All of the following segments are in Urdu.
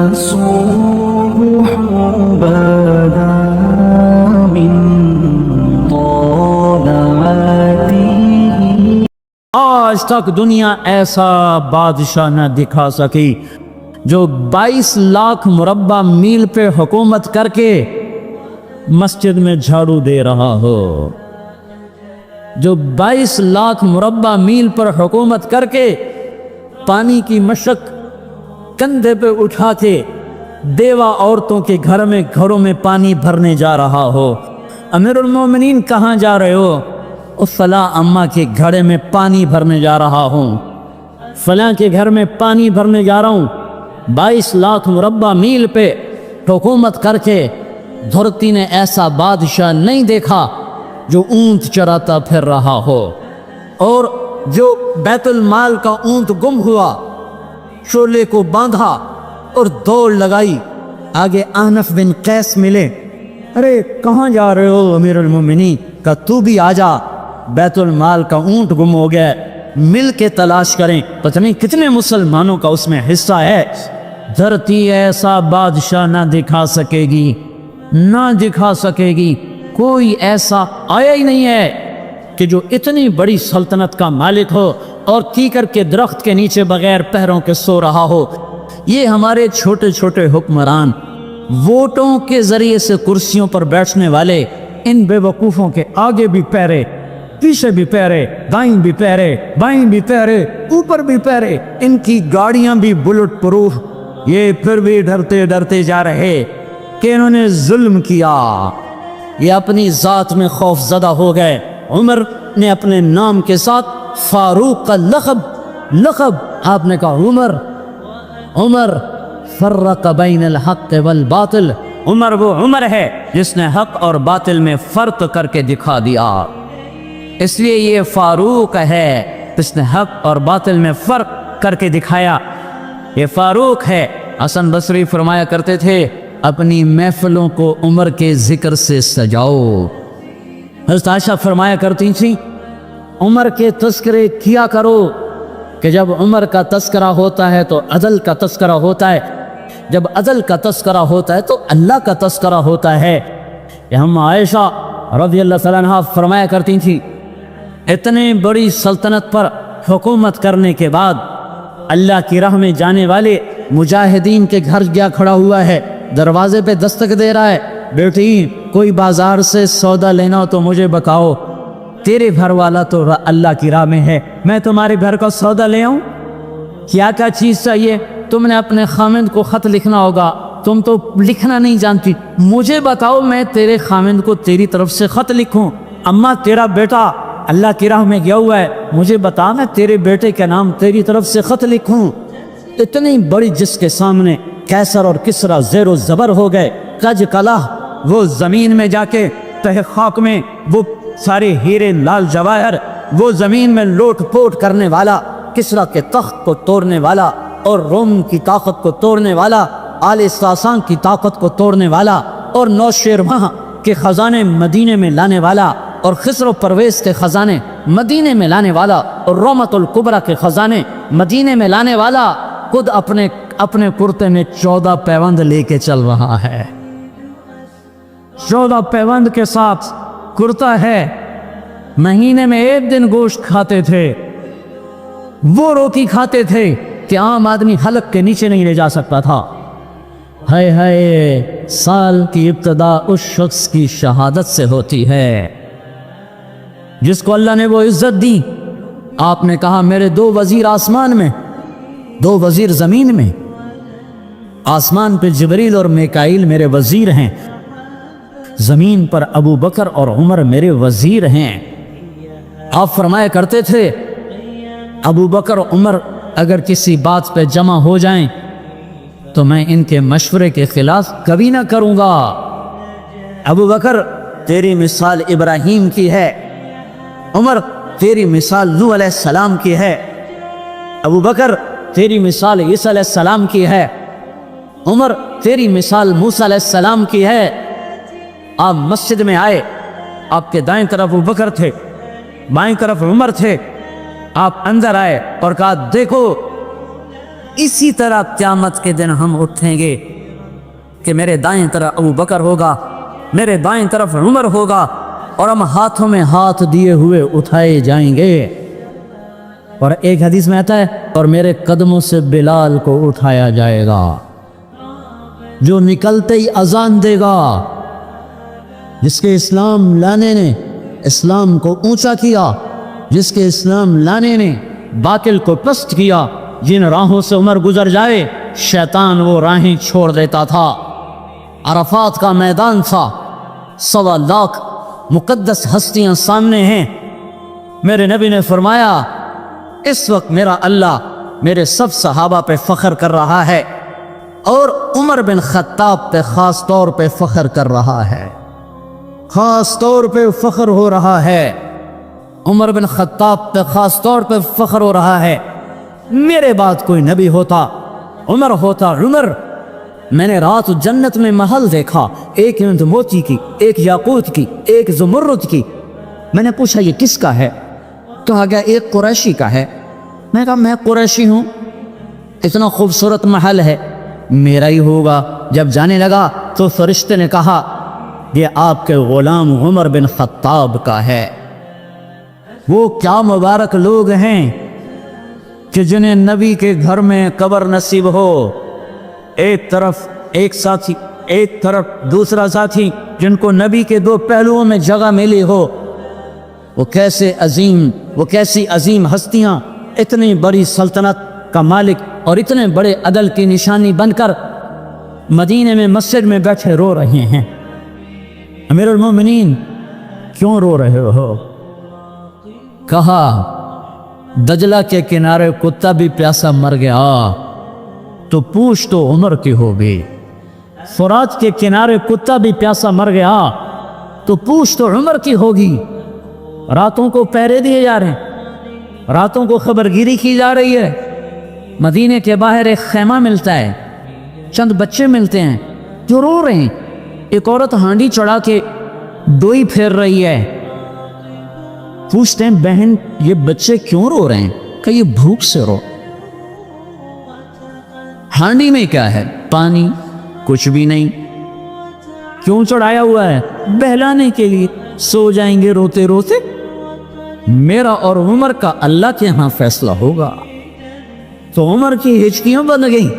الصبح بدا من طلعته. آج تک دنیا ایسا بادشاہ نہ دکھا سکی جو 22 لاکھ مربع میل پہ حکومت کر کے مسجد میں جھاڑو دے رہا ہو، جو 22 لاکھ مربع میل پر حکومت کر کے پانی کی مشق کندھے پہ اٹھا کے بیوہ عورتوں کے گھروں میں پانی بھرنے جا رہا ہو. امیر المومنین کہاں جا رہے ہو؟ فلاں اماں کے گھڑے میں پانی بھرنے جا رہا ہوں، فلاں کے گھر میں پانی بھرنے جا رہا ہوں. 22 لاکھ مربع میل پہ حکومت کر کے دھرتی نے ایسا بادشاہ نہیں دیکھا جو اونٹ چراتا پھر رہا ہو. اور جو بیت المال کا اونٹ گم ہوا، شولے کو باندھا اور دوڑ لگائی، آگے احنف بن قیس ملے. ارے کہاں جا رہے ہو امیر المومنین؟ کہ تو بھی آ جا، بیت المال کا اونٹ گم ہو گیا، مل کے تلاش کریں. پتہ نہیں کتنے مسلمانوں کا اس میں حصہ ہے. دھرتی ایسا بادشاہ نہ دکھا سکے گی، نہ دکھا سکے گی. کوئی ایسا آیا ہی نہیں ہے کہ جو اتنی بڑی سلطنت کا مالک ہو اور کیکر کے درخت کے نیچے بغیر پہروں کے سو رہا ہو. یہ ہمارے چھوٹے چھوٹے حکمران، ووٹوں کے ذریعے سے کرسیوں پر بیٹھنے والے، ان بے وقوفوں کے آگے بھی پیرے، پیچھے بھی پیرے، دائیں بھی پیرے، بائیں بھی پیرے، اوپر بھی پیرے، ان کی گاڑیاں بھی بلٹ پروف. یہ پھر بھی ڈرتے ڈرتے جا رہے کہ انہوں نے ظلم کیا. یہ اپنی ذات میں خوف زدہ ہو گئے. عمر نے اپنے نام کے ساتھ فاروق کا لقب آپ نے کہا عمر فرق بین الحق والباطل. عمر وہ عمر ہے جس نے حق اور باطل میں فرق کر کے دکھا دیا، اس لیے یہ فاروق ہے جس نے حق اور باطل میں فرق کر کے دکھایا. یہ فاروق ہے. حسن بصری فرمایا کرتے تھے اپنی محفلوں کو عمر کے ذکر سے سجاؤ. حضرت عائشہ فرمایا کرتی تھیں عمر کے تذکرے کیا کرو کہ جب عمر کا تذکرہ ہوتا ہے تو عدل کا تذکرہ ہوتا ہے، جب عدل کا تذکرہ ہوتا ہے تو اللہ کا تذکرہ ہوتا ہے. یہ ہم عائشہ رضی اللہ تعالیٰ عنہا فرمایا کرتی تھیں اتنے بڑی سلطنت پر حکومت کرنے کے بعد اللہ کی راہ میں جانے والے مجاہدین کے گھر گیا کھڑا ہوا ہے، دروازے پہ دستک دے رہا ہے، بیٹی کوئی بازار سے سودا لینا ہو تو مجھے بتاؤ، تیرے گھر والا تو اللہ کی راہ میں ہے، میں تمہارے گھر کا سودا لے آؤں؟ کیا چیز چاہیے؟ تم نے اپنے خامند کو خط لکھنا ہوگا، تم تو لکھنا نہیں جانتی، مجھے بتاؤ میں تیرے خامند کو تیری طرف سے خط لکھوں. اماں تیرا بیٹا اللہ کی راہ میں گیا ہوا ہے، مجھے بتا میں تیرے بیٹے کے نام تیری طرف سے خط لکھوں. اتنی بڑی جس کے سامنے قیصر اور کسریٰ زیر و زبر ہو گئے. کج کلا وہ زمین میں جا کے تہ خاک میں وہ سارے ہیرے لال جواہر، وہ زمین میں لوٹ پوٹ کرنے والا، کسریٰ کے تخت کو توڑنے والا اور روم کی طاقت کو توڑنے والا، آل ساسان کی طاقت کو توڑنے والا اور نوشیروان کے خزانے مدینے میں لانے والا اور خسرو پرویز کے خزانے مدینے میں لانے والا اور رومت الکبریٰ کے خزانے مدینے میں لانے والا خود اپنے کرتے میں 14 پیوند لے کے چل رہا ہے. 14 پیوند کے ساتھ کرتا ہے. مہینے میں 1 دن گوشت کھاتے تھے، وہ روٹی کھاتے تھے کہ عام آدمی حلق کے نیچے نہیں لے جا سکتا تھا. ہائے ہائے، سال کی ابتدا اس شخص کی شہادت سے ہوتی ہے جس کو اللہ نے وہ عزت دی. آپ نے کہا میرے 2 وزیر آسمان میں، 2 وزیر زمین میں. آسمان پہ جبریل اور میکائیل میرے وزیر ہیں، زمین پر ابو بکر اور عمر میرے وزیر ہیں. آپ فرمایا کرتے تھے ابو بکر اور عمر اگر کسی بات پہ جمع ہو جائیں تو میں ان کے مشورے کے خلاف کبھی نہ کروں گا. ابو بکر تیری مثال ابراہیم کی ہے، عمر تیری مثال نوح علیہ السلام کی ہے، ابو بکر تیری مثال عیسیٰ علیہ السلام کی ہے، عمر تیری مثال موسیٰ علیہ السلام کی ہے. آپ مسجد میں آئے، آپ کے دائیں طرف ابو بکر تھے، بائیں طرف عمر تھے. آپ اندر آئے اور کہا دیکھو اسی طرح قیامت کے دن ہم اٹھیں گے کہ میرے دائیں طرف ابو بکر ہوگا، میرے بائیں طرف عمر ہوگا، اور ہم ہاتھوں میں ہاتھ دیے ہوئے اٹھائے جائیں گے۔ اور ایک حدیث میں آتا ہے اور میرے قدموں سے بلال کو اٹھایا جائے گا، جو نکلتے ہی اذان دے گا، جس کے اسلام لانے نے اسلام کو اونچا کیا، جس کے اسلام لانے نے باطل کو پست کیا۔ جن راہوں سے عمر گزر جائے شیطان وہ راہیں چھوڑ دیتا تھا۔ عرفات کا میدان تھا، 1.25 لاکھ مقدس ہستیاں سامنے ہیں۔ میرے نبی نے فرمایا اس وقت میرا اللہ میرے سب صحابہ پہ فخر کر رہا ہے، اور عمر بن خطاب پہ خاص طور پہ فخر کر رہا ہے، خاص طور پہ فخر ہو رہا ہے۔ عمر بن خطاب پہ خاص طور پہ فخر ہو رہا ہے۔ میرے بعد کوئی نبی ہوتا عمر ہوتا عمر۔ میں نے رات جنت میں محل دیکھا، ایک اینٹ موتی کی، ایک یاقوت کی، ایک زمرد کی۔ میں نے پوچھا یہ کس کا ہے؟ کہا گیا ایک قریشی کا ہے۔ میں کہا میں قریشی ہوں، اتنا خوبصورت محل ہے، میرا ہی ہوگا۔ جب جانے لگا تو فرشتے نے کہا یہ آپ کے غلام عمر بن خطاب کا ہے۔ وہ کیا مبارک لوگ ہیں کہ جنہیں نبی کے گھر میں قبر نصیب ہو، ایک طرف ایک ساتھی، ایک طرف دوسرا ساتھی، جن کو نبی کے دو پہلوؤں میں جگہ ملی ہو۔ وہ کیسی عظیم ہستیاں اتنی بڑی سلطنت کا مالک اور اتنے بڑے عدل کی نشانی بن کر مدینے میں مسجد میں بیٹھے رو رہے ہیں۔ امیر المومنین کیوں رو رہے ہو؟ کہا دجلہ کے کنارے کتا بھی پیاسا مر گیا تو پوچھ تو عمر کی ہوگی، فرات کے کنارے کتا بھی پیاسا مر گیا تو پوچھ تو عمر کی ہوگی۔ راتوں کو پہرے دیے جا رہے ہیں، راتوں کو خبرگیری کی جا رہی ہے۔ مدینے کے باہر ایک خیمہ ملتا ہے، چند بچے ملتے ہیں جو رو رہے ہیں۔ ایک عورت ہانڈی چڑھا کے ڈوئی پھیر رہی ہے۔ پوچھتے ہیں بہن یہ بچے کیوں رو رہے ہیں؟ کہ یہ بھوک سے رو۔ ہانڈی میں کیا ہے؟ پانی، کچھ بھی نہیں۔ کیوں چڑھایا ہوا ہے؟ بہلانے کے لیے، سو جائیں گے روتے روتے۔ میرا اور عمر کا اللہ کے ہاں فیصلہ ہوگا۔ تو عمر کی ہچکیاں بن گئیں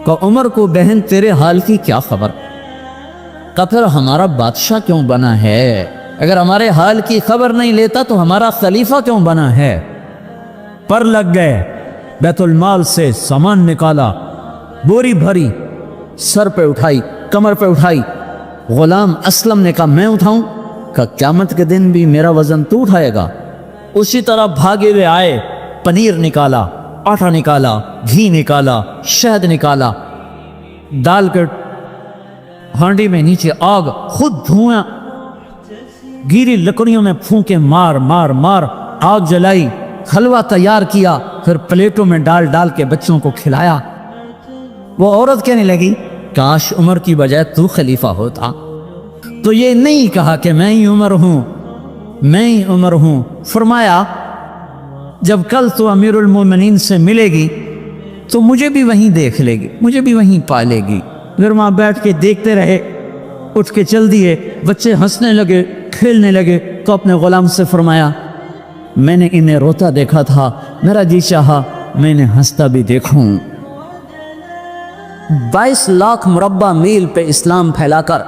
کہ عمر کو بہن تیرے حال کی کیا خبر؟ کہ پھر ہمارا بادشاہ کیوں بنا ہے؟ اگر ہمارے حال کی خبر نہیں لیتا تو ہمارا خلیفہ کیوں بنا ہے؟ پر لگ گئے، بیت المال سے سامان نکالا، بوری بھری، سر پہ اٹھائی، کمر پہ اٹھائی۔ غلام اسلم نے کہا میں اٹھاؤں؟ کہ قیامت کے دن بھی میرا وزن تو اٹھائے گا۔ اسی طرح بھاگے ہوئے آئے، پنیر نکالا، آٹا نکالا، گھی نکالا، شہد نکالا، ڈال کر ہانڈی میں نیچے آگ، خود دھواں، گیری لکڑیوں میں پھونکے مار مار مار آگ جلائی، حلوہ تیار کیا، پھر پلیٹوں میں ڈال ڈال کے بچوں کو کھلایا۔ وہ عورت کہنے لگی کاش عمر کی بجائے تو خلیفہ ہوتا۔ تو یہ نہیں کہا کہ میں ہی عمر ہوں، میں ہی عمر ہوں۔ فرمایا جب کل تو امیر المومنین سے ملے گی تو مجھے بھی وہیں دیکھ لے گی، مجھے بھی وہیں پالے گی۔ پھر وہاں بیٹھ کے دیکھتے رہے، اٹھ کے چل دیے۔ بچے ہنسنے لگے، کھیلنے لگے، تو اپنے غلام سے فرمایا میں نے انہیں روتا دیکھا تھا، میرا جی چاہا میں نے ہنستا بھی دیکھوں۔ 22 لاکھ مربع میل پہ اسلام پھیلا کر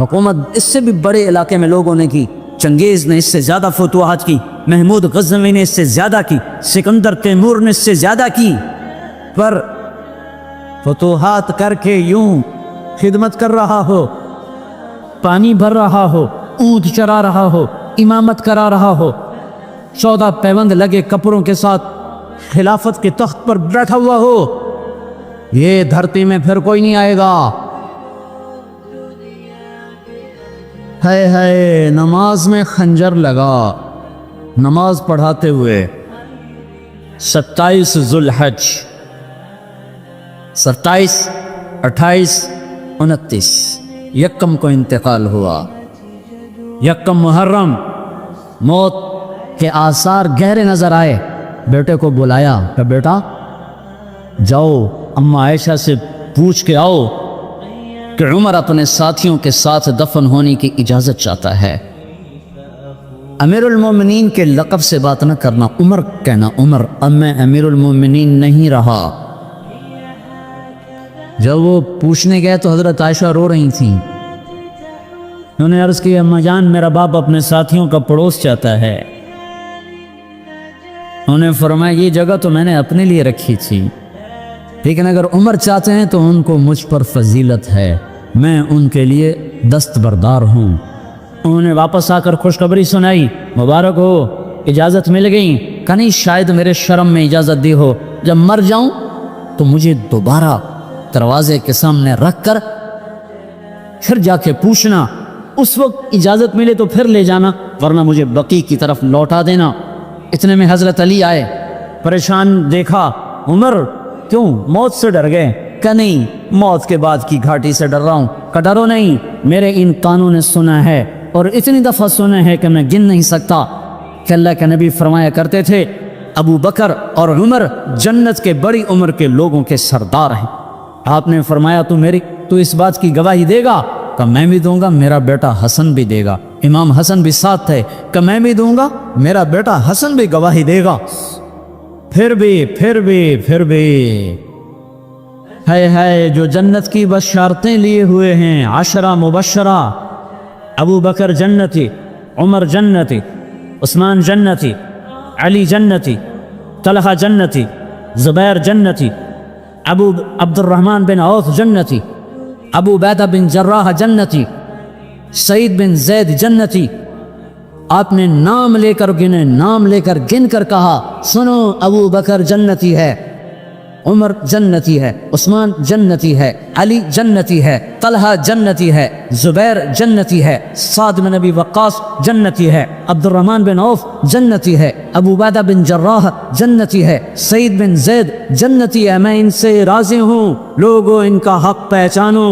حکومت اس سے بھی بڑے علاقے میں لوگوں نے کی۔ چنگیز نے اس سے زیادہ فتوحات کی، محمود غزنوی نے اس سے زیادہ کی، سکندر تیمور نے اس سے زیادہ کی، پر فتوحات کر کے یوں خدمت کر رہا ہو، پانی بھر رہا ہو، اونٹ چرا رہا ہو، امامت کرا رہا ہو، 14 پیوند لگے کپڑوں کے ساتھ خلافت کے تخت پر بیٹھا ہوا ہو، یہ دھرتی میں پھر کوئی نہیں آئے گا۔ ہے نماز میں خنجر لگا، نماز پڑھاتے ہوئے 27 ذوالحج، 27، 28، 29 یکم کو انتقال ہوا۔ یکم محرم موت کے آثار گہرے نظر آئے۔ بیٹے کو بلایا کہ بیٹا جاؤ اما عائشہ سے پوچھ کے آؤ کہ عمر اپنے ساتھیوں کے ساتھ دفن ہونے کی اجازت چاہتا ہے۔ امیر المومنین کے لقب سے بات نہ کرنا، عمر کہنا، عمر اب میں امیر المومنین نہیں رہا۔ جب وہ پوچھنے گئے تو حضرت عائشہ رو رہی تھیں۔ انہوں نے عرض کی اماں جان میرا باپ اپنے ساتھیوں کا پڑوس چاہتا ہے۔ انہوں نے فرمایا یہ جگہ تو میں نے اپنے لیے رکھی تھی، لیکن اگر عمر چاہتے ہیں تو ان کو مجھ پر فضیلت ہے، میں ان کے لیے دستبردار ہوں۔ انہوں نے واپس آ کر خوشخبری سنائی، مبارک ہو اجازت مل گئی۔ کہ نہیں شاید میرے شرم میں اجازت دی ہو، جب مر جاؤں تو مجھے دوبارہ دروازے کے سامنے رکھ کر پھر جا کے پوچھنا، اس وقت اجازت ملے تو پھر لے جانا، ورنہ مجھے بقیع کی طرف لوٹا دینا۔ اتنے میں حضرت علی آئے، پریشان دیکھا، عمر کیوں موت سے ڈر گئے؟ کہ نہیں موت کے بعد کی گھاٹی سے ڈر رہا ہوں۔ کہ ڈرو نہیں، میرے ان کانوں نے سنا ہے اور اتنی دفعہ سنا ہے کہ میں گن نہیں سکتا کہ اللہ کے نبی فرمایا کرتے تھے ابو بکر اور عمر جنت کے بڑی عمر کے لوگوں کے سردار ہیں۔ آپ نے فرمایا تو اس بات کی گواہی دے گا؟ کہ میں بھی دوں گا، میرا بیٹا حسن بھی دے گا۔ امام حسن بھی ساتھ تھے۔ کہ میں بھی دوں گا، میرا بیٹا حسن بھی گواہی دے گا۔ پھر بھی ہے جو جنت کی بشارتیں لیے ہوئے ہیں، 10 مبشرہ، ابو بکر جنتی، عمر جنتی، عثمان جنتی، علی جنتی، طلحہ جنتی، زبیر جنتی، ابو عبد الرحمن بن عوف جنتی، ابو عبیدہ بن جراح جنتی، سعید بن زید جنتی۔ آپ نے نام لے کر گنے، نام لے کر گن کر کہا سنو ابو بکر جنتی ہے، عمر جنتی ہے، عثمان جنتی ہے، علی جنتی ہے، طلحہ جنتی ہے، زبیر جنتی ہے، سعد بن ابی وقاص جنتی ہے، عبد الرحمن بن عوف جنتی ہے، ابو عبیدہ بن جراح جنتی ہے، سعید بن زید جنتی ہے۔ میں ان سے راضی ہوں، لوگوں ان کا حق پہچانو،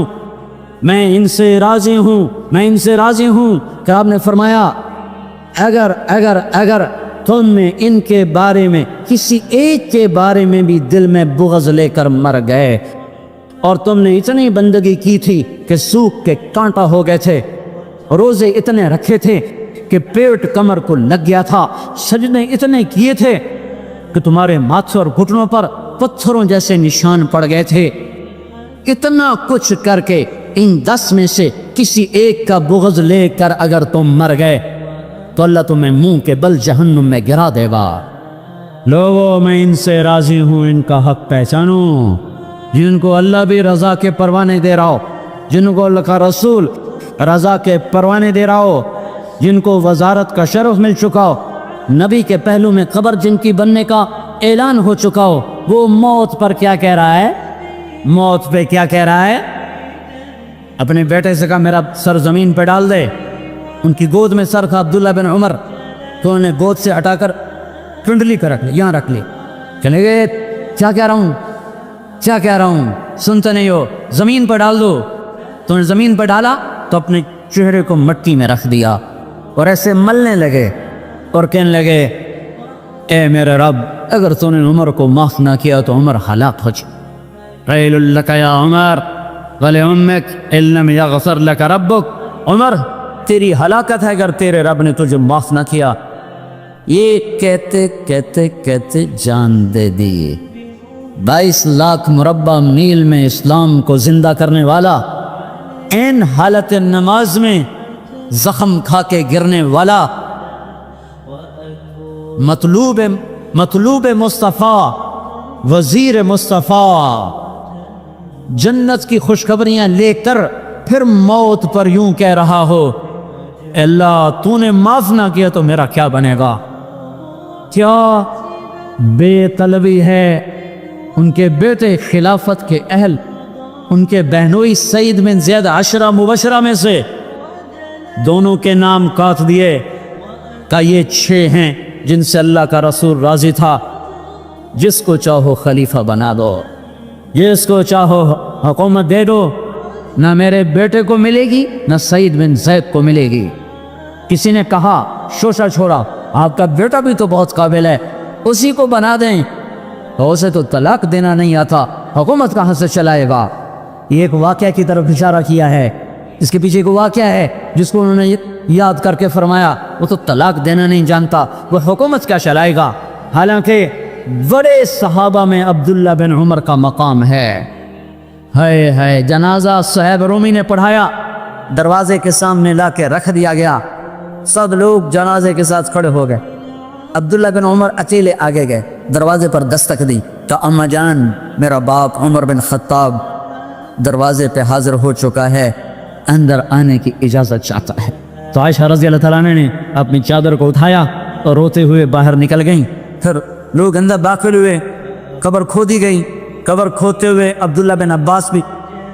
میں ان سے راضی ہوں، میں ان سے راضی ہوں۔ کہ آپ نے فرمایا اگر تم نے ان کے بارے میں کسی ایک کے بارے میں بھی دل میں بغض لے کر مر گئے، اور تم نے اتنی بندگی کی تھی کہ سوکھ کے کانٹا ہو گئے تھے، روزے اتنے رکھے تھے کہ پیٹ کمر کو لگ گیا تھا، سجدے اتنے کیے تھے کہ تمہارے ماتھے اور گھٹنوں پر پتھروں جیسے نشان پڑ گئے تھے، اتنا کچھ کر کے ان 10 میں سے کسی ایک کا بغض لے کر اگر تم مر گئے تو اللہ تمہیں منہ کے بل جہنم میں گرا دے گا۔ لوگوں میں ان سے راضی ہوں، ان کا حق پہچانو، جن کو اللہ بھی رضا کے پروانے دے رہا ہو، جن کو اللہ کا رسول رضا کے پروانے دے رہا ہو، جن کو وزارت کا شرف مل چکا ہو، نبی کے پہلو میں قبر جن کی بننے کا اعلان ہو چکا ہو، وہ موت پر کیا کہہ رہا ہے؟ موت پہ کیا کہہ رہا ہے؟ اپنے بیٹے سے کہا میرا سر زمین پہ ڈال دے۔ ان کی گود میں سر تھا عبداللہ بن عمر، تو انہوں نے گود سے ہٹا کر کنڈلی کر رکھ لی، یہاں رکھ لی۔ چلے گئے کیا کہہ رہا ہوں سنتے نہیں ہو، زمین پر ڈال دو۔ تو انہیں زمین پر ڈالا تو اپنے چہرے کو مٹی میں رکھ دیا اور ایسے ملنے لگے اور کہنے لگے اے میرے رب اگر تو نے عمر کو معاف نہ کیا تو عمر ہلاک ہو جائے۔ ویل لک یا عمر ولامک ان لم یغفر لک ربک، عمر تیری ہلاکت ہے اگر تیرے رب نے تجھے معاف نہ کیا۔ یہ کہتے جان دے دی۔ 22 لاکھ مربع میل میں اسلام کو زندہ کرنے والا، این حالت نماز میں زخم کھا کے گرنے والا، مطلوب مصطفیٰ، وزیر مصطفیٰ، جنت کی خوشخبریاں لے کر پھر موت پر یوں کہہ رہا ہو اے اللہ تو نے معاف نہ کیا تو میرا کیا بنے گا؟ کیا بے طلبی ہے ان کے بیٹے خلافت کے اہل، ان کے بہنوئی سعید بن زید 10 مبشرہ میں سے دونوں کے نام کاٹ دیے کہ یہ 6 ہیں جن سے اللہ کا رسول راضی تھا، جس کو چاہو خلیفہ بنا دو، جس کو چاہو حکومت دے دو، نہ میرے بیٹے کو ملے گی نہ سعید بن زید کو ملے گی۔ کسی نے کہا شوشہ چھوڑا، آپ کا بیٹا بھی تو بہت قابل ہے، اسی کو بنا دیں۔ تو اسے تو طلاق دینا نہیں آتا، حکومت کہاں سے چلائے گا؟ یہ ایک واقعہ کی طرف اشارہ کیا ہے، اس کے پیچھے کوئی واقعہ ہے جس کو انہوں نے یاد کر کے فرمایا وہ تو طلاق دینا نہیں جانتا، وہ حکومت کیا چلائے گا؟ حالانکہ بڑے صحابہ میں عبداللہ بن عمر کا مقام ہے۔ جنازہ صہیب رومی نے پڑھایا، دروازے کے سامنے لا کے رکھ دیا گیا، سب لوگ جنازے کے ساتھ کھڑے ہو گئے، عبداللہ بن عمر اکیلے آگے گئے، دروازے پر دستک دی تو اما جان میرا باپ عمر بن خطاب دروازے پہ حاضر ہو چکا ہے، اندر آنے کی اجازت چاہتا ہے۔ تو عائشہ رضی اللہ تعالیٰ عنہ نے اپنی چادر کو اٹھایا اور روتے ہوئے باہر نکل گئیں۔ پھر لوگ اندر داخل ہوئے، قبر کھودی گئی، قبر کھودتے ہوئے عبداللہ بن عباس بھی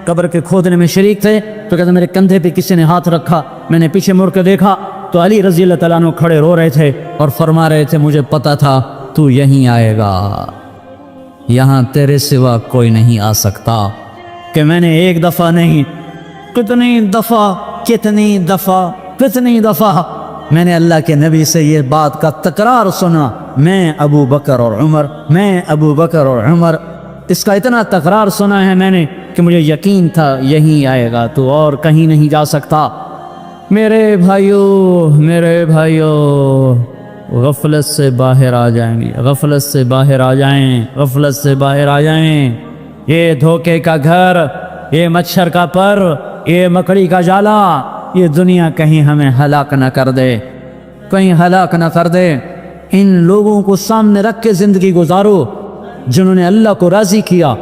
قبر کے کھودنے میں شریک تھے، تو کہتے میرے کندھے پہ کسی نے ہاتھ رکھا، میں نے پیچھے مڑ کے دیکھا تو علی رضی اللہ تعالیٰ عنہ کھڑے رو رہے تھے اور فرما رہے تھے مجھے پتا تھا تو یہیں آئے گا، یہاں تیرے سوا کوئی نہیں آ سکتا۔ کہ میں نے ایک دفعہ نہیں کتنی دفعہ میں نے اللہ کے نبی سے یہ بات کا تکرار سنا، میں ابو بکر اور عمر، اس کا اتنا تکرار سنا ہے میں نے کہ مجھے یقین تھا یہیں آئے گا، تو اور کہیں نہیں جا سکتا۔ میرے بھائیو غفلت سے باہر آ جائیں، غفلت سے باہر آ جائیں۔ یہ دھوکے کا گھر، یہ مچھر کا پر، یہ مکڑی کا جالا، یہ دنیا کہیں ہمیں ہلاک نہ کر دے۔ ان لوگوں کو سامنے رکھ کے زندگی گزارو جنہوں نے اللہ کو راضی کیا،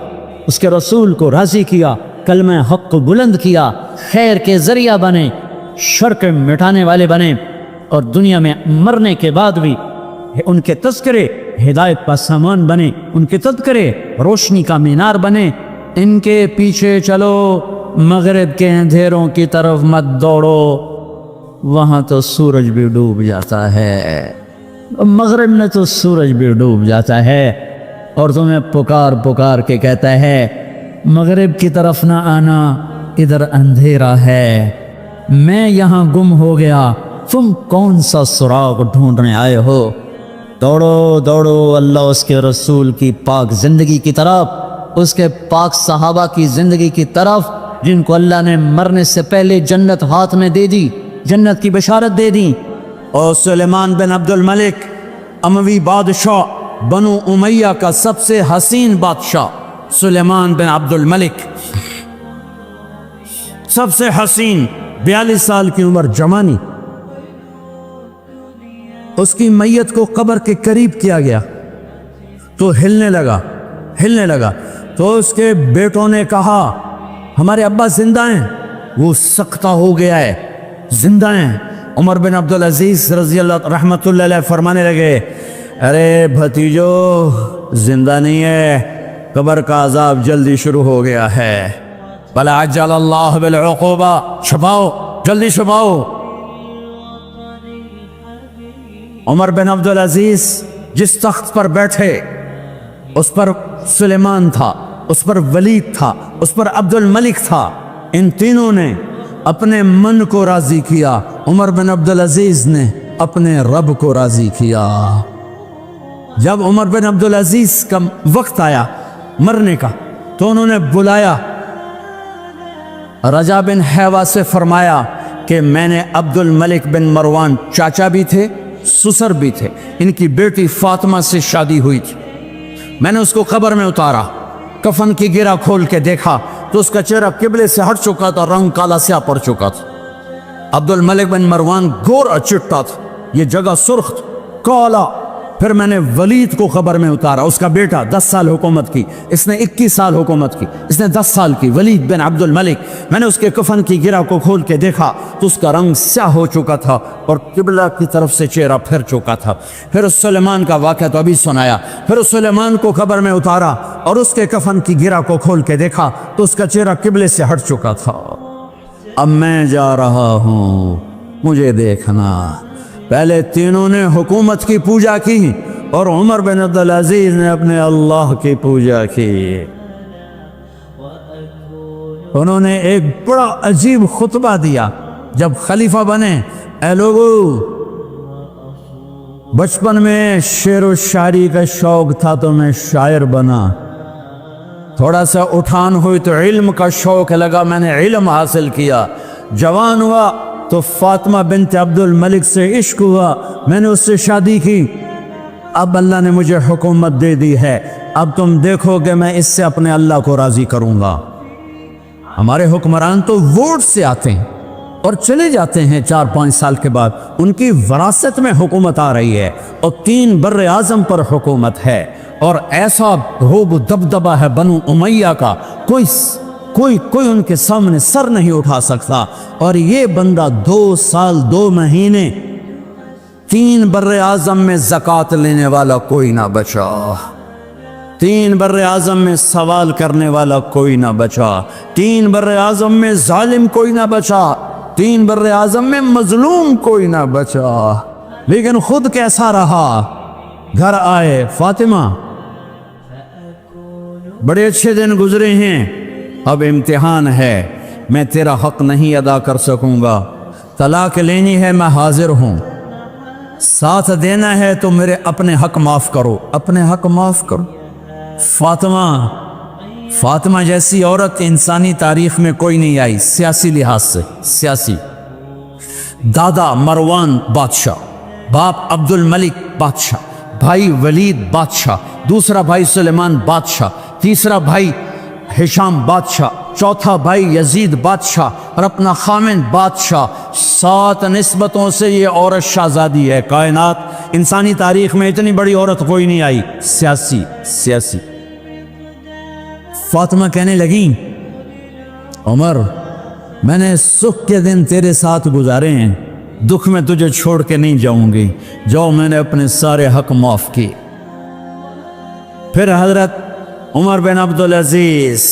اس کے رسول کو راضی کیا، کلمہ حق کو بلند کیا، خیر کے ذریعہ بنے، شر کے مٹانے والے بنے، اور دنیا میں مرنے کے بعد بھی ان کے تذکرے ہدایت کا سامان بنے، ان کے تذکرے روشنی کا مینار بنے۔ ان کے پیچھے چلو، مغرب کے اندھیروں کی طرف مت دوڑو، وہاں تو سورج بھی ڈوب جاتا ہے، مغرب میں تو سورج بھی ڈوب جاتا ہے، اور تمہیں پکار کے کہتا ہے مغرب کی طرف نہ آنا، ادھر اندھیرا ہے، میں یہاں گم ہو گیا، تم کون سا سراغ ڈھونڈنے آئے ہو؟ دوڑو اللہ اس کے رسول کی پاک زندگی کی طرف، اس کے پاک صحابہ کی زندگی کی طرف، جن کو اللہ نے مرنے سے پہلے جنت ہاتھ میں دے دی، جنت کی بشارت دے دی۔ اور سلیمان بن عبد الملک اموی بادشاہ، بنو امیہ کا سب سے حسین بادشاہ سلیمان بن عبد الملک، سب سے حسین، 42 سال کی عمر، جوانی۔ اس کی میت کو قبر کے قریب کیا گیا تو ہلنے لگا تو اس کے بیٹوں نے کہا ہمارے ابا زندہ ہیں، وہ سکتہ ہو گیا ہے، زندہ ہیں۔ عمر بن عبدالعزیز رضی اللہ رحمت اللہ علیہ فرمانے لگے ارے بھتیجو زندہ نہیں ہے، قبر کا عذاب جلدی شروع ہو گیا ہے، بلا عجل اللہ بالعقوبہ، چھپاؤ، جلدی چھپاؤ۔ عمر بن عبدالعزیز جس تخت پر بیٹھے اس پر سلیمان تھا، اس پر ولید تھا، اس پر عبد الملک تھا، ان تینوں نے اپنے من کو راضی کیا، عمر بن عبدالعزیز نے اپنے رب کو راضی کیا۔ جب عمر بن عبدالعزیز کا وقت آیا مرنے کا تو انہوں نے بلایا رجا بن حیوہ سے، فرمایا کہ میں نے عبد الملک بن مروان، چاچا بھی تھے سسر بھی تھے، ان کی بیٹی فاطمہ سے شادی ہوئی تھی، میں نے اس کو قبر میں اتارا، کفن کی گرہ کھول کے دیکھا تو اس کا چہرہ قبلے سے ہٹ چکا تھا، رنگ کالا سیاہ پڑ چکا تھا۔ عبد الملک بن مروان گورا چٹا تھا، یہ جگہ سرخ تھا، کالا۔ پھر میں نے ولید کو قبر میں اتارا، اس کا بیٹا 10 سال حکومت کی، اس نے 21 سال حکومت کی، اس نے 10 سال کی، ولید بن عبد الملک۔ میں نے اس کے کفن کی گرہ کو کھول کے دیکھا تو اس کا رنگ سیاہ ہو چکا تھا اور قبلہ کی طرف سے چہرہ پھر چکا تھا۔ پھر اس سلیمان کا واقعہ تو ابھی سنایا، پھر اس سلیمان کو قبر میں اتارا اور اس کے کفن کی گرہ کو کھول کے دیکھا تو اس کا چہرہ قبلے سے ہٹ چکا تھا۔ اب میں جا رہا ہوں، مجھے دیکھنا۔ پہلے تینوں نے حکومت کی پوجا کی اور عمر بن عبدالعزیز نے اپنے اللہ کی پوجا کی۔ انہوں نے ایک بڑا عجیب خطبہ دیا جب خلیفہ بنے، اے لوگو بچپن میں شعر و شاعری کا شوق تھا تو میں شاعر بنا، تھوڑا سا اٹھان ہوئی تو علم کا شوق لگا، میں نے علم حاصل کیا، جوان ہوا تو فاطمہ بنت عبد الملک سے عشق ہوا، میں نے اس سے شادی کی، اب اللہ نے مجھے حکومت دے دی ہے، اب تم دیکھو کہ میں اس سے اپنے اللہ کو راضی کروں گا۔ ہمارے حکمران تو ووٹ سے آتے ہیں اور چلے جاتے ہیں 4-5 سال کے بعد، ان کی وراثت میں حکومت آ رہی ہے اور 3 بر اعظم پر حکومت ہے، اور ایسا رعب و دبدبہ ہے بنو امیہ کا، کوئی ان کے سامنے سر نہیں اٹھا سکتا، اور یہ بندہ 2 سال 2 مہینے 3 بر اعظم میں زکوٰۃ لینے والا کوئی نہ بچا، 3 بر اعظم میں سوال کرنے والا کوئی نہ بچا، 3 بر اعظم میں ظالم کوئی نہ بچا، 3 بر اعظم میں مظلوم کوئی نہ بچا، لیکن خود کیسا رہا؟ گھر آئے، فاطمہ بڑے اچھے دن گزرے ہیں، اب امتحان ہے، میں تیرا حق نہیں ادا کر سکوں گا، طلاق لینی ہے میں حاضر ہوں، ساتھ دینا ہے تو میرے اپنے حق معاف کرو، اپنے حق معاف کرو۔ فاطمہ جیسی عورت انسانی تاریخ میں کوئی نہیں آئی، سیاسی لحاظ سے، سیاسی، دادا مروان بادشاہ، باپ عبد الملک بادشاہ، بھائی ولید بادشاہ، دوسرا بھائی سلیمان بادشاہ، تیسرا بھائی ہشام بادشاہ، چوتھا بھائی یزید بادشاہ، اور اپنا خامن بادشاہ، 7 نسبتوں سے یہ عورت شہزادی ہے۔ کائنات انسانی تاریخ میں اتنی بڑی عورت کوئی نہیں آئی، سیاسی۔ فاطمہ کہنے لگی، عمر میں نے سکھ کے دن تیرے ساتھ گزارے ہیں، دکھ میں تجھے چھوڑ کے نہیں جاؤں گی، جاؤ میں نے اپنے سارے حق معاف کیے۔ پھر حضرت عمر بن عبدالعزیز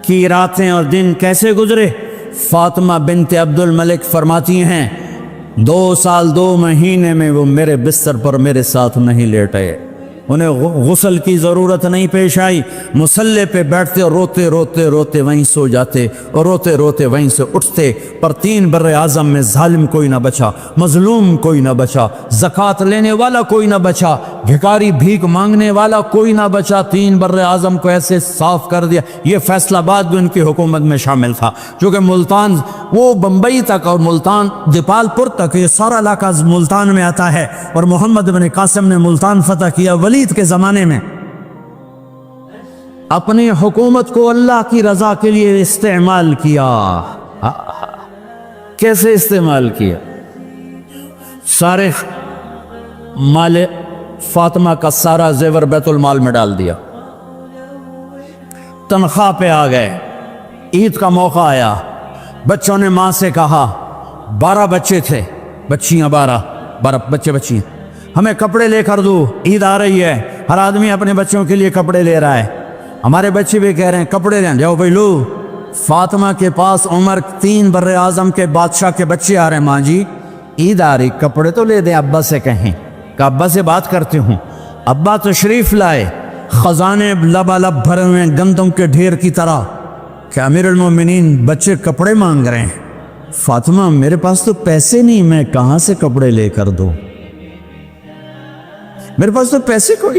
کی راتیں اور دن کیسے گزرے؟ فاطمہ بنت عبد الملک فرماتی ہیں 2 سال 2 مہینے میں وہ میرے بستر پر میرے ساتھ نہیں لیٹے، انہیں غسل کی ضرورت نہیں پیش آئی، مصلے پہ بیٹھتے اور روتے وہیں سو جاتے اور روتے وہیں سے اٹھتے، پر 3 بر اعظم میں ظالم کوئی نہ بچا، مظلوم کوئی نہ بچا، زکوٰۃ لینے والا کوئی نہ بچا، بھکاری بھیک مانگنے والا کوئی نہ بچا، 3 بر اعظم کو ایسے صاف کر دیا۔ یہ فیصلہ آباد بھی ان کی حکومت میں شامل تھا، چونکہ ملتان وہ بمبئی تک اور ملتان دیپال پور تک، یہ سارا علاقہ ملتان میں آتا ہے، اور محمد بن قاسم نے ملتان فتح کیا ولید کے زمانے میں۔ اپنی حکومت کو اللہ کی رضا کے لیے استعمال کیا، کیسے استعمال کیا؟ سارے مال فاطمہ کا سارا زیور بیت المال میں ڈال دیا، تنخواہ پہ آ گئے، عید کا موقع آیا، بچوں نے ماں سے کہا، 12 بچے تھے، بچیاں 12 بچیاں، ہمیں کپڑے لے کر دو، عید آ رہی ہے، ہر آدمی اپنے بچوں کے لیے کپڑے لے رہا ہے، ہمارے بچے بھی کہہ رہے ہیں کپڑے لیں، جاؤ بھائی لو۔ فاطمہ کے پاس عمر 3 بر اعظم کے بادشاہ کے بچے آ رہے ہیں، ماں جی عید آ رہی، کپڑے تو لے دیں، ابا سے کہیں کہ ابا سے بات کرتے ہوں۔ ابا تشریف لائے، خزانے لبالب بھرے ہوئے ہیں گندم کے ڈھیر کی طرح، کہ امیر المومنین بچے کپڑے مانگ رہے ہیں۔ فاطمہ میرے پاس تو پیسے نہیں، میں کہاں سے کپڑے لے کر دوں، میرے پاس تو پیسے کوئی۔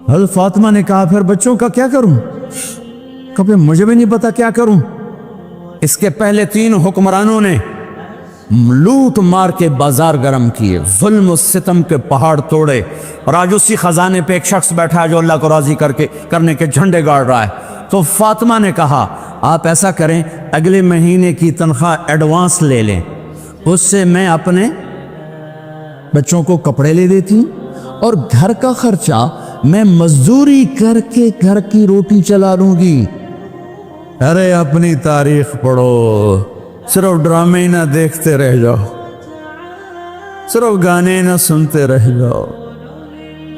حضرت فاطمہ نے کہا پھر بچوں کا کیا کروں؟ کبھی مجھے بھی نہیں پتا کیا کروں۔ اس کے پہلے 3 حکمرانوں نے لوٹ مار کے بازار گرم کیے، ظلم و ستم کے پہاڑ توڑے، اور آج اسی خزانے پہ ایک شخص بیٹھا ہے جو اللہ کو راضی کرنے کے جھنڈے گاڑ رہا ہے۔ تو فاطمہ نے کہا آپ ایسا کریں، اگلے مہینے کی تنخواہ ایڈوانس لے لیں، اس سے میں اپنے بچوں کو کپڑے لے دیتی ہوں، اور گھر کا خرچہ میں مزدوری کر کے گھر کی روٹی چلا لوں گی۔ ارے اپنی تاریخ پڑھو، صرف ڈرامے نہ دیکھتے رہ جاؤ، صرف گانے نہ سنتے رہ جاؤ،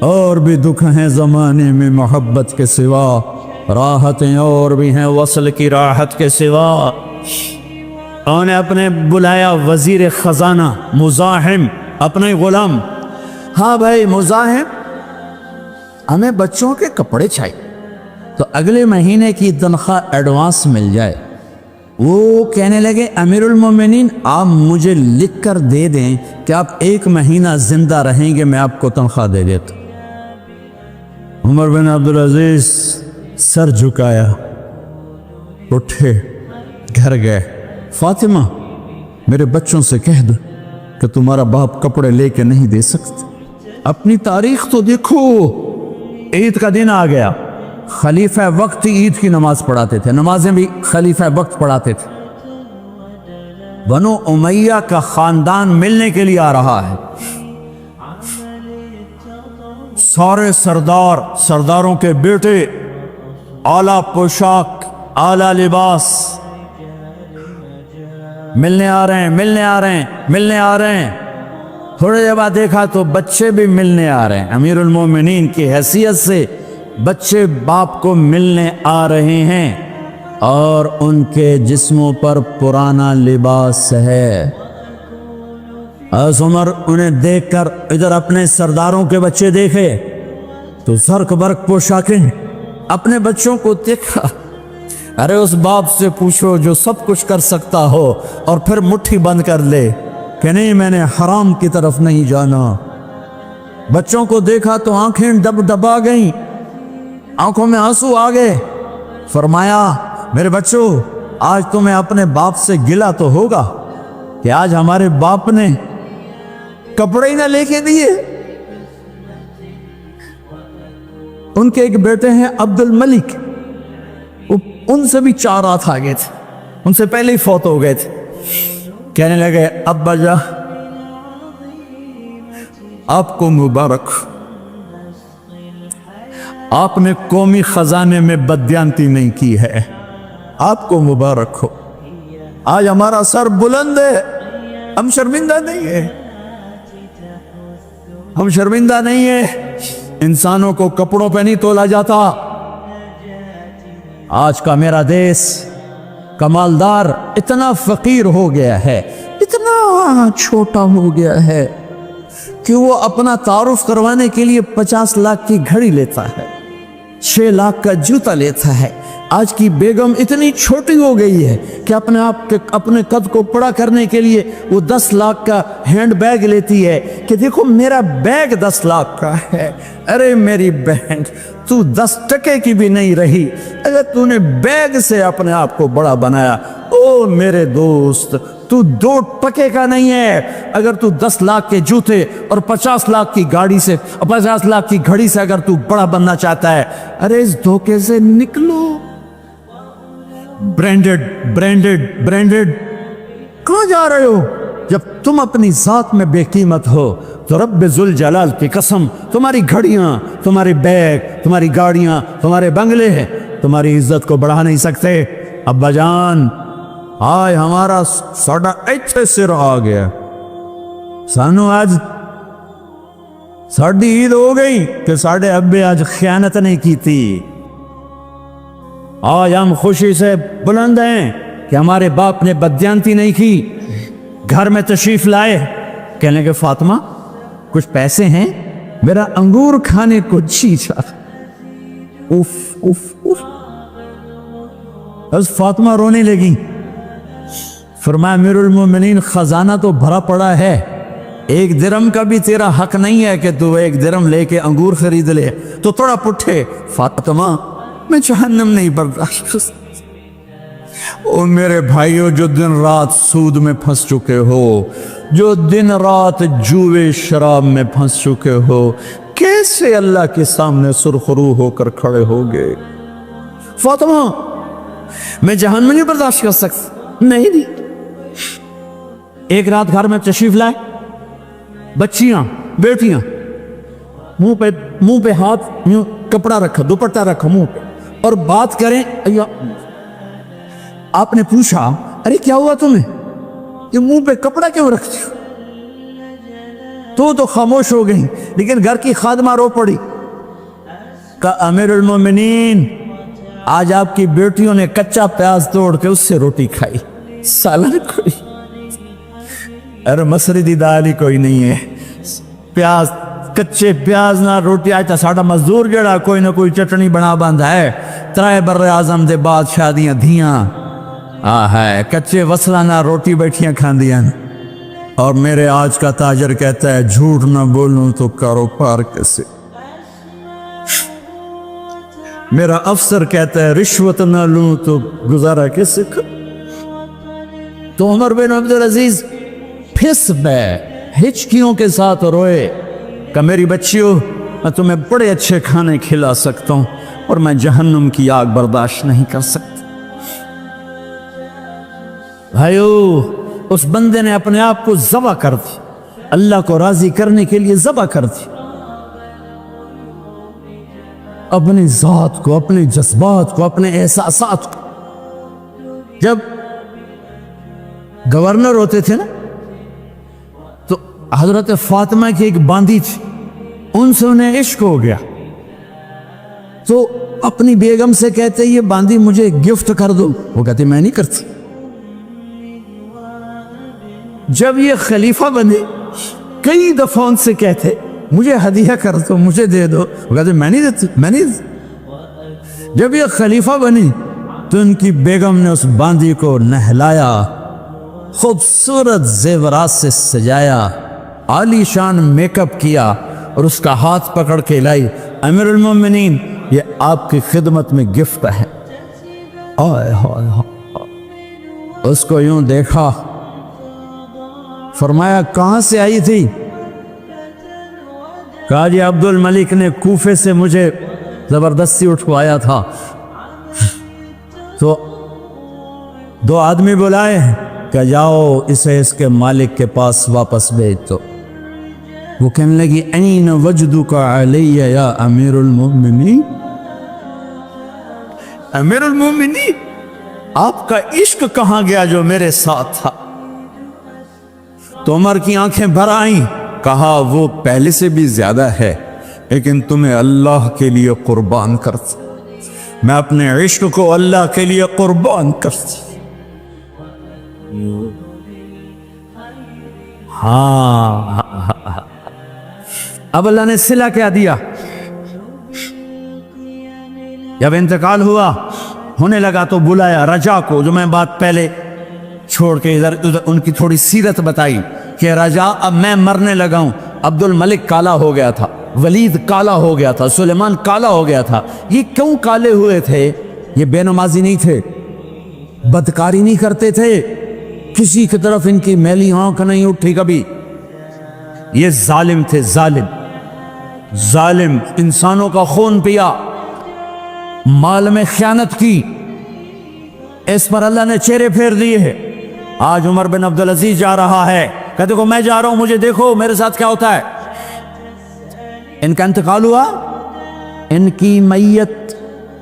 اور بھی دکھ ہیں زمانے میں محبت کے سوا، راحتیں اور بھی ہیں وصل کی راحت کے سوا۔ انہوں نے اپنے بلایا وزیر خزانہ مزاحم، اپنے غلام، ہاں بھائی مزاحم ہمیں بچوں کے کپڑے چاہیے، تو اگلے مہینے کی تنخواہ ایڈوانس مل جائے۔ وہ کہنے لگے امیر المومنین آپ مجھے لکھ کر دے دیں کہ آپ 1 مہینہ زندہ رہیں گے، میں آپ کو تنخواہ دے دیتا۔ عمر بن عبدالعزیز سر جھکایا، اٹھے، گھر گئے، فاطمہ میرے بچوں سے کہہ دو کہ تمہارا باپ کپڑے لے کے نہیں دے سکتے۔ اپنی تاریخ تو دیکھو، عید کا دن آ گیا، خلیفہ وقت عید کی نماز پڑھاتے تھے، نمازیں بھی خلیفہ وقت پڑھاتے تھے۔ بنو امیہ کا خاندان ملنے کے لیے آ رہا ہے، سارے سرداروں کے بیٹے، اعلیٰ پوشاک، اعلیٰ لباس، ملنے آ رہے ہیں۔ تھوڑے دیر بعد دیکھا تو بچے بھی ملنے آ رہے ہیں، امیر المومنین کی حیثیت سے بچے باپ کو ملنے آ رہے ہیں اور ان کے جسموں پر پرانا لباس ہے۔ حضرت عمر انہیں دیکھ کر ادھر اپنے سرداروں کے بچے دیکھے تو زرق برق پوشاکیں، اپنے بچوں کو دیکھا۔ ارے اس باپ سے پوچھو جو سب کچھ کر سکتا ہو اور پھر مٹھی بند کر لے کہ نہیں میں نے حرام کی طرف نہیں جانا۔ بچوں کو دیکھا تو آنکھیں دبا گئیں، آنکھوں میں آنسو آ گئے۔ فرمایا میرے بچوں، آج تمہیں اپنے باپ سے گلہ تو ہوگا کہ آج ہمارے باپ نے کپڑے ہی نہ لے کے دیے۔ ان کے ایک بیٹے ہیں عبد الملک، ان سے بھی 4 رات آگے تھے، ان سے پہلے ہی فوت ہو گئے تھے۔ کہنے لگے ابا جا آپ کو مبارک، آپ نے قومی خزانے میں بددیانتی نہیں کی ہے، آپ کو مبارک ہو۔ آج ہمارا سر بلند ہے، ہم شرمندہ نہیں ہے، انسانوں کو کپڑوں پہ نہیں تولا جاتا۔ آج کا میرا دیس کمالدار اتنا فقیر ہو گیا ہے، اتنا چھوٹا ہو گیا ہے کہ وہ اپنا تعارف کروانے کے لیے 50 لاکھ کی گھڑی لیتا ہے، 6 لاکھ کا جوتا لیتا ہے۔ آج کی بیگم اتنی چھوٹی ہو گئی ہے کہ اپنے قد کو پڑا کرنے کے لیے وہ 10 لاکھ کا ہینڈ بیگ لیتی ہے کہ دیکھو میرا بیگ 10 لاکھ کا ہے۔ ارے میری بہن، تو 10 ٹکے کی بھی نہیں رہی اگر تو نے بیگ سے اپنے آپ کو بڑا بنایا۔ او میرے دوست، تو 2 ٹکے کا نہیں ہے اگر تو 10 لاکھ کے جوتے اور 50 لاکھ کی گاڑی سے، 50 لاکھ کی گھڑی سے اگر تو بڑا بننا چاہتا ہے۔ ارے اس دھوکے سے نکلو۔ برینڈڈ کہاں جا رہے ہو؟ جب تم اپنی ذات میں بے قیمت ہو تو رب ذوالجلال کی قسم، تمہاری گھڑیاں، تمہاری بیگ، تمہاری گاڑیاں، تمہارے بنگلے ہیں تمہاری عزت کو بڑھا نہیں سکتے۔ ابا جان، آج ہمارا ساڑا ایتھے سر آ گیا، سانو آج ساڑی عید ہو گئی کہ ساڑے ابے آج خیانت نہیں کی تھی۔ آج ہم خوشی سے بلند ہیں کہ ہمارے باپ نے بددیانتی نہیں کی۔ گھر میں تشریف لائے، کہنے لگے فاطمہ کچھ پیسے ہیں، میرا انگور کھانے کو جی چاہتا۔ بس فاطمہ رونے لگی۔ فرمایا امیر المومنین خزانہ تو بھرا پڑا ہے، 1 درم کا بھی تیرا حق نہیں ہے کہ تو 1 درم لے کے انگور خرید لے۔ تو تھوڑا پٹھے، فاطمہ میں جہنم نہیں برداشت کر سکتا۔ او میرے بھائیو، جو دن رات سود میں پھنس چکے ہو، جو دن رات جوے شراب میں پھنس چکے ہو، کیسے اللہ کے سامنے سرخرو ہو کر کھڑے ہوگے؟ فاطمہ میں جہنم نہیں برداشت کر سکتا، نہیں۔ ایک رات گھر میں تشریف لائے، بچیاں، بیٹیاں، منہ پہ ہاتھ، کپڑا رکھا، دوپٹہ رکھا منہ پہ اور بات کریں۔ آپ نے پوچھا ارے کیا ہوا تمہیں، یہ منہ پہ کپڑا کیوں رکھتی ہو؟ تو خاموش ہو گئی، لیکن گھر کی خادمہ رو پڑی۔ کہا امیر المومنین، آج آپ کی بیٹیوں نے کچا پیاز توڑ کے اس سے روٹی کھائی، سالن کوئی، ارے مسری دی دال ہی کوئی نہیں ہے، پیاز، کچے پیاز نہ روٹی۔ آج تا ساڑا مزدور جڑا کوئی نہ کوئی چٹنی بنا بند ہے۔ 3 بر اعظم دے بعد شادیاں دھیاں، ہے کچے وصلانہ روٹی بیٹھیاں کھاندیاں اور میرے آج کا تاجر کہتا ہے جھوٹ نہ بولوں تو کاروبار کیسے، میرا افسر کہتا ہے رشوت نہ لوں تو گزارا کیسے کر۔ تو عمر بن عبدالعزیز پھس گئے، ہچکیوں کے ساتھ روئے کہ میری بچیوں میں تمہیں بڑے اچھے کھانے کھلا سکتا ہوں اور میں جہنم کی آگ برداشت نہیں کر سکتا۔ بھائیو، اس بندے نے اپنے آپ کو ذبح کر دی، اللہ کو راضی کرنے کے لیے ذبح کر دی، اپنی ذات کو، اپنے جذبات کو، اپنے احساسات کو۔ جب گورنر ہوتے تھے نا تو حضرت فاطمہ کی ایک باندی تھی، ان سے انہیں عشق ہو گیا تو اپنی بیگم سے کہتے یہ باندی مجھے گفٹ کر دو، وہ کہتے میں نہیں کرتی۔ جب یہ خلیفہ بنے کئی دفعہ ان سے کہتے مجھے ہدیہ کر دو، مجھے دے دو، وہ کہتے میں نہیں دیتی، میں نہیں دیتی۔ جب یہ خلیفہ بنی تو ان کی بیگم نے اس باندی کو نہلایا، خوبصورت زیورات سے سجایا، عالی شان میک اپ کیا اور اس کا ہاتھ پکڑ کے لائی، امیر المومنین یہ آپ کی خدمت میں گفٹ ہے۔ آئے ہائے ہائے، اس کو یوں دیکھا، فرمایا کہاں سے آئی تھی؟ کہا جی عبد الملک نے کوفے سے مجھے زبردستی اٹھوایا تھا، تو دو آدمی بلائے کہ جاؤ اسے اس کے مالک کے پاس واپس بھیج دو۔ وہ کہنے لگی این وجدک علی یا امیر المومنین، امیر المومنین آپ کا عشق کہاں گیا جو میرے ساتھ تھا؟ تو عمر کی آنکھیں بھر آئیں، کہا وہ پہلے سے بھی زیادہ ہے لیکن تمہیں اللہ کے لیے قربان کرتی، میں اپنے عشق کو اللہ کے لیے قربان کرتی۔ ہاں اب اللہ نے صلہ کیا دیا؟ جب انتقال ہوا ہونے لگا تو بلایا رجا کو، جو میں بات پہلے چھوڑ کے ادھر ان کی تھوڑی سیرت بتائی کہ رجا اب میں مرنے لگا ہوں، عبد الملک کالا ہو گیا تھا، ولید کالا ہو گیا تھا، سلیمان کالا ہو گیا تھا۔ یہ کیوں کالے ہوئے تھے؟ یہ بے نمازی نہیں تھے، بدکاری نہیں کرتے تھے، کسی کی طرف ان کی میلی آنکھ نہیں اٹھی کبھی، یہ ظالم تھے، ظالم ظالم، انسانوں کا خون پیا، مال میں خیانت کی، اس پر اللہ نے چہرے پھیر دیے ہیں۔ آج عمر بن عبدالعزیز جا رہا ہے، کہتے کو میں جا رہا ہوں، مجھے دیکھو میرے ساتھ کیا ہوتا ہے۔ ان کا انتقال ہوا، ان کی میت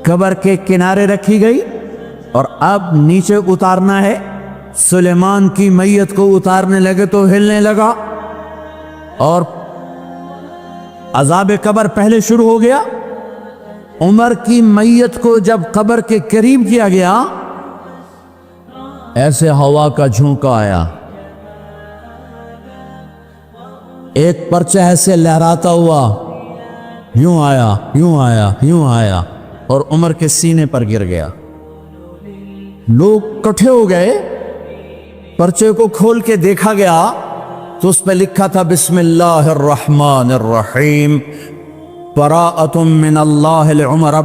قبر کے کنارے رکھی گئی اور اب نیچے اتارنا ہے۔ سلیمان کی میت کو اتارنے لگے تو ہلنے لگا اور عذاب قبر پہلے شروع ہو گیا۔ عمر کی میت کو جب قبر کے قریب کیا گیا، ایسے ہوا کا جھونکا آیا، ایک پرچہ ایسے لہراتا ہوا، یوں آیا یوں آیا یوں آیا اور عمر کے سینے پر گر گیا۔ لوگ کٹھے ہو گئے، پرچے کو کھول کے دیکھا گیا تو اس پہ لکھا تھا بسم اللہ الرحمن الرحیم، براءۃ من اللہ لعمر